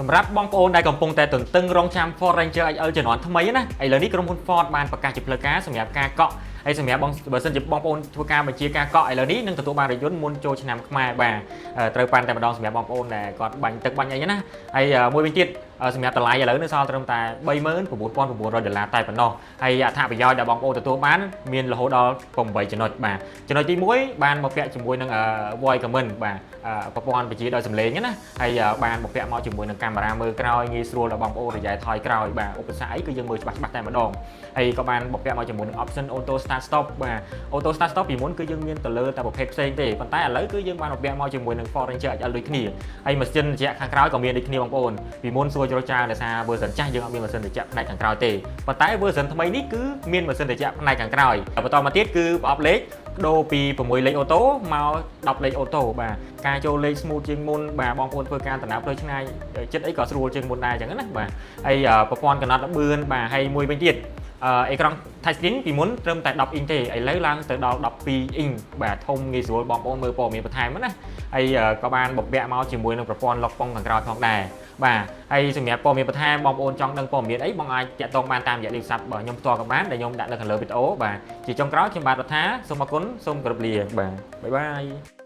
សម្រាប់បងប្អូនដែលកំពុងតែទន្ទឹងរង់ចាំ Ford Ranger XL ជំនាន់ថ្មីណាឥឡូវនេះក្រុមហ៊ុន Ford បានប្រកាសជាផ្លូវការសម្រាប់ការកក់ហើយសម្រាប់បើសិនជាបងប្អូនធ្វើការបញ្ជាការកក់ឥឡូវនេះនឹងទទួលបានរថយន្តមុនចូលឆ្នាំខ្មែរបាទត្រូវបានតែម្ដងសម្រាប់បងប្អូនដែលគាត់បាញ់ទឹកបាញ់អីណាហើយមួយវិញទៀតសម្រាប់តម្លៃឥឡូវនៅសល់ត្រឹមតែ$39,900តែប៉ុណ្ណោះហើយអត្ថប្រយោជន៍ដែលបងប្អូនទទួលបានមានរហូតដល់8ចំណុចបាទចំណុចទី1បានមកពាក់ជាមួយនឹង Voice Command បាទប្រព័ន្ធបញ្ជាដោយសំឡេងណាហើយបានមកពាក់មកជាមួយនឹងកាមេរ៉ាមើលក្រោយងាយស្រួលដល់បងប្អូនរយៈថយក្រោយបាទឧបសគ្គអីគឺយើងមើលច្បាស់តែម្ដងហើយក៏បានមកពាក់មកជាមួយនឹង option auto start stop បាទ auto start stop ពីមុនគឺយើងមានទៅលើតែប្រភេទផ្សេងទេប៉ុន្តែឥឡូវគឺយើងបានមកពាក់មកជាមួយនឹង Ford Ranger XL ដូចគ្នាហើយម៉ាស៊ីនត្រជាក់ខាងក្រោយក៏មានដូចគ្នាបងប្អូនពីមុនសួរជ្រោះចារដោយសារ version ចាស់យើងអត់មានម៉ាស៊ីនត្រជាក់ផ្នែកខាងក្រោយទេប៉ុន្តែ version ថ្មីនេះគឺមានម៉ាស៊ីនត្រជាក់ផ្នែកខាងក្រោយបន្តមកទៀតគឺប្រអប់លេខដូរពី6លេខអូតូមក10លេខអូតូបាទការចូលលេខ smooth ជាងមុនបាទបងប្អូនធ្វើការដំណើរផ្លូវឆ្ងាយចិត្តអីក៏ស្រួលជាងមុនដែរអញ្ចឹងណាបាទហើយប្រព័ន្ធកំណត់ល្បឿនបាទហើយមួយវិញទៀតអេក្រង់ touch screen ពីមុនត្រឹមតែ10អ៊ីនទេឥឡូវឡើងទៅដល់12អ៊ីនបាទធំងាយស្រួលបងប្អូនមើលព័ត៌មានបន្ថែមណាហើយក៏បានបំពាក់មកជាមួយនឹងប្រព័ន្ធ lock ប៉ុងខាងក្រោយផងដែរបាទហើយសម្រាប់ព័ត៌មានបន្ថែមបងប្អូនចង់ដឹងព័ត៌មានអីបងអាចតាក់ទងបានតាមរយៈលេខទូរស័ព្ទរបស់ខ្ញុំផ្ទាល់ក៏បានដែលខ្ញុំដាក់នៅខាងលើវីដេអូបាទជាចុងក្រោយខ្ញុំបាទរដ្ឋាសូមអរគុណសូមគោរពលាបាទបាយបាយ